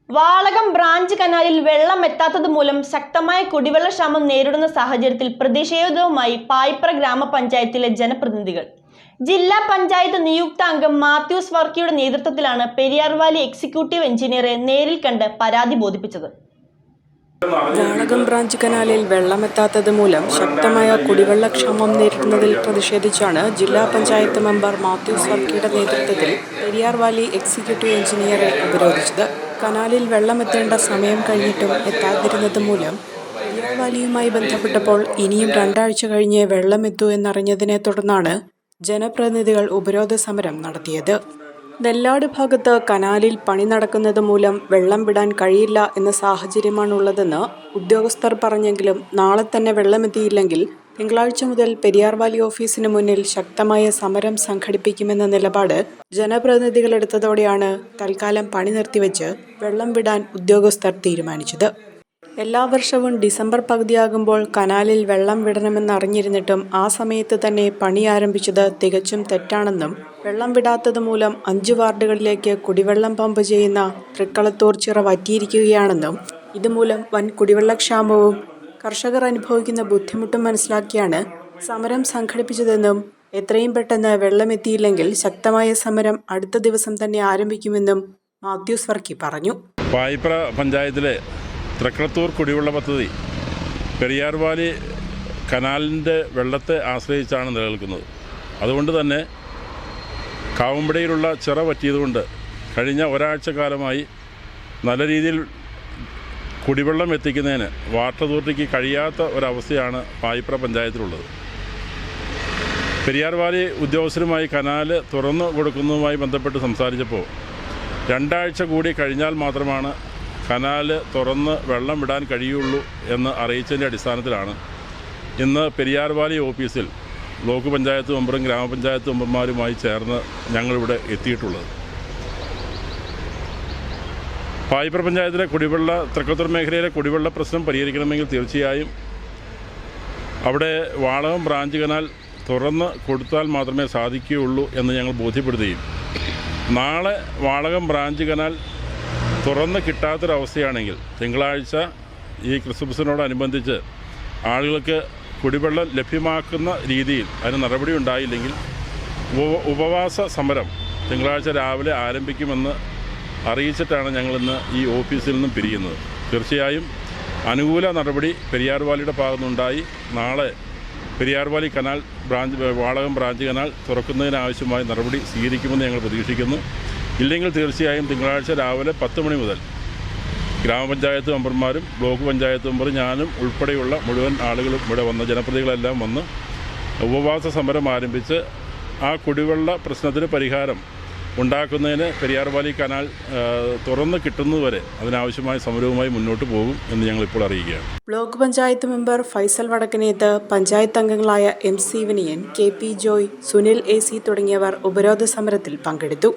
Valakom branch കനാലിൽ വെള്ളം എത്താത്തത് മൂലം ശക്തമായ കുടിവെള്ളക്ഷാമം നേരിടുന്ന സാഹചര്യത്തിൽ പ്രതിഷേധവുമായി പായിപ്ര ഗ്രാമപഞ്ചായത്തിലെ ജനപ്രതിനിധികൾ. ജില്ലാ പഞ്ചായത്ത് നിയുക്ത അംഗം മാത്യൂസ് വർക്കിയുടെ നേതൃത്വത്തിലാണ് പെരിയാർവാലി എക്സിക്യൂട്ടീവ് എഞ്ചിനീയറെ നേരിൽ കണ്ട് പരാതി ബോധിപ്പിച്ചത്. വാളകം ബ്രാഞ്ച് കനാലിൽ വെള്ളമെത്താത്തത് മൂലം ശക്തമായ കുടിവെള്ളക്ഷാമം നേരിടുന്നതിൽ പ്രതിഷേധിച്ചാണ് ജില്ലാ പഞ്ചായത്ത് മെമ്പർ മാത്യൂസ് വർക്കിയുടെ നേതൃത്വത്തിൽ പെരിയാർവാലി എക്സിക്യൂട്ടീവ് എഞ്ചിനീയറെ ഉപരോധിച്ചത്. കനാലിൽ വെള്ളമെത്തേണ്ട സമയം കഴിഞ്ഞിട്ടും എത്താതിരുന്നത് മൂലം പെരിയാർവാലിയുമായി ബന്ധപ്പെട്ടപ്പോൾ ഇനിയും 2 ആഴ്ച കഴിഞ്ഞ് വെള്ളമെത്തൂ എന്നറിഞ്ഞതിനെ തുടർന്നാണ് ജനപ്രതിനിധികൾ ഉപരോധ സമരം നടത്തിയത്. നെല്ലാട് ഭാഗത്ത് കനാലിൽ പണി നടക്കുന്നത് മൂലം വെള്ളം വിടാൻ കഴിയില്ല എന്ന സാഹചര്യമാണുള്ളതെന്ന് ഉദ്യോഗസ്ഥർ പറഞ്ഞെങ്കിലും നാളെ തന്നെ വെള്ളമെത്തിയില്ലെങ്കിൽ തിങ്കളാഴ്ച മുതൽ പെരിയാർവാലി ഓഫീസിന് മുന്നിൽ ശക്തമായ സമരം സംഘടിപ്പിക്കുമെന്ന നിലപാട് ജനപ്രതിനിധികൾ എടുത്തതോടെയാണ് തൽക്കാലം പണി നിർത്തിവെച്ച് വെള്ളം വിടാൻ ഉദ്യോഗസ്ഥർ തീരുമാനിച്ചത്. എല്ലാ വർഷവും ഡിസംബർ പകുതിയാകുമ്പോൾ കനാലിൽ വെള്ളം വിടണമെന്നറിഞ്ഞിരുന്നിട്ടും ആ സമയത്ത് തന്നെ പണി ആരംഭിച്ചത് തികച്ചും തെറ്റാണെന്നും വെള്ളം വിടാത്തത് മൂലം 5 വാർഡുകളിലേക്ക് കുടിവെള്ളം പമ്പ് ചെയ്യുന്ന തൃക്കളത്തൂർ ചിറ വറ്റിയിരിക്കുകയാണെന്നും ഇതുമൂലം വൻ കുടിവെള്ളക്ഷാമവും കർഷകർ അനുഭവിക്കുന്ന ബുദ്ധിമുട്ടും മനസ്സിലാക്കിയാണ് സമരം സംഘടിപ്പിച്ചതെന്നും എത്രയും പെട്ടെന്ന് വെള്ളമെത്തിയില്ലെങ്കിൽ ശക്തമായ സമരം അടുത്ത ദിവസം തന്നെ ആരംഭിക്കുമെന്നും മാത്യൂസ് വർക്കി പറഞ്ഞു. പായിപ്ര പഞ്ചായത്തിലെ തൃക്കളത്തൂർ കുടിവെള്ള പദ്ധതി പെരിയാർവാലി കനാലിൻ്റെ വെള്ളത്തെ ആശ്രയിച്ചാണ് നിലനിൽക്കുന്നത്. അതുകൊണ്ട് തന്നെ കാവുമ്പടിയിലുള്ള ചിറ പറ്റിയതുകൊണ്ട് കഴിഞ്ഞ ഒരാഴ്ച കാലമായി നല്ല രീതിയിൽ കുടിവെള്ളം എത്തിക്കുന്നതിന് വാട്ടർ അതോറിറ്റിക്ക് കഴിയാത്ത ഒരവസ്ഥയാണ് പായിപ്ര പഞ്ചായത്തിലുള്ളത്. പെരിയാർവാലി ഉദ്യോഗസ്ഥരുമായി കനാൽ തുറന്നു കൊടുക്കുന്നതുമായി ബന്ധപ്പെട്ട് സംസാരിച്ചപ്പോൾ 2 ആഴ്ച കൂടി കഴിഞ്ഞാൽ മാത്രമാണ് കനാൽ തുറന്ന് വെള്ളം വിടാൻ കഴിയുള്ളൂ എന്ന് അറിയിച്ചതിൻ്റെ അടിസ്ഥാനത്തിലാണ് ഇന്ന് പെരിയാർവാലി ഓഫീസിൽ ബ്ലോക്ക് പഞ്ചായത്ത് മെമ്പറും ഗ്രാമപഞ്ചായത്ത് മെമ്പർമാരുമായി ചേർന്ന് ഞങ്ങളിവിടെ എത്തിയിട്ടുള്ളത്. പായിപ്ര പഞ്ചായത്തിലെ തൃക്കളത്തൂർ മേഖലയിലെ കുടിവെള്ള പ്രശ്നം പരിഹരിക്കണമെങ്കിൽ തീർച്ചയായും അവിടെ വാളകം ബ്രാഞ്ച് കനാൽ തുറന്ന് കൊടുത്താൽ മാത്രമേ സാധിക്കുകയുള്ളൂ എന്ന് ഞങ്ങൾ ബോധ്യപ്പെടുത്തുകയും നാളെ വാളകം ബ്രാഞ്ച് കനാൽ തുറന്ന് കിട്ടാത്തൊരവസ്ഥയാണെങ്കിൽ തിങ്കളാഴ്ച ഈ ക്രിസ്മസിനോടനുബന്ധിച്ച് ആളുകൾക്ക് കുടിവെള്ളം ലഭ്യമാക്കുന്ന രീതിയിൽ അതിന് നടപടി ഉണ്ടായില്ലെങ്കിൽ ഉപവാസ സമരം തിങ്കളാഴ്ച രാവിലെ ആരംഭിക്കുമെന്ന് അറിയിച്ചിട്ടാണ് ഞങ്ങളിന്ന് ഈ ഓഫീസിൽ നിന്നും പിരിയുന്നത്. തീർച്ചയായും അനുകൂല നടപടി പെരിയാർവാലിയുടെ ഭാഗത്തുനിന്നുണ്ടായി നാളെ Periyar Valley canal Valakam branch canal തുറക്കുന്നതിനാവശ്യമായ നടപടി സ്വീകരിക്കുമെന്ന് ഞങ്ങൾ പ്രതീക്ഷിക്കുന്നു. ഇല്ലെങ്കിൽ തീർച്ചയായും തിങ്കളാഴ്ച രാവിലെ 10 മണി മുതൽ ഗ്രാമപഞ്ചായത്ത് മെമ്പർമാരും ബ്ലോക്ക് പഞ്ചായത്ത് മെമ്പറും ഞാനും ഉൾപ്പെടെയുള്ള മുഴുവൻ ആളുകളും ഇവിടെ വന്ന് ജനപ്രതിനിധികളെല്ലാം വന്ന് ഉപവാസ സമരം ആരംഭിച്ച് ആ കുടിവെള്ള പ്രശ്നത്തിന് പരിഹാരം ഉണ്ടാക്കുന്നതിന് പെരിയാർവാലി കനാൽ തുറന്ന് കിട്ടുന്നതുവരെ അതിനാവശ്യമായ സമരവുമായി മുന്നോട്ട് പോകും എന്ന് ഞങ്ങളിപ്പോൾ അറിയിക്കുകയാണ്. ബ്ലോക്ക് പഞ്ചായത്ത് മെമ്പർ ഫൈസൽ വടക്കനേത്ത്, പഞ്ചായത്ത് അംഗങ്ങളായ MC Viniyan, KP Joy, Sunil AC തുടങ്ങിയവർ ഉപരോധ സമരത്തിൽ പങ്കെടുത്തു.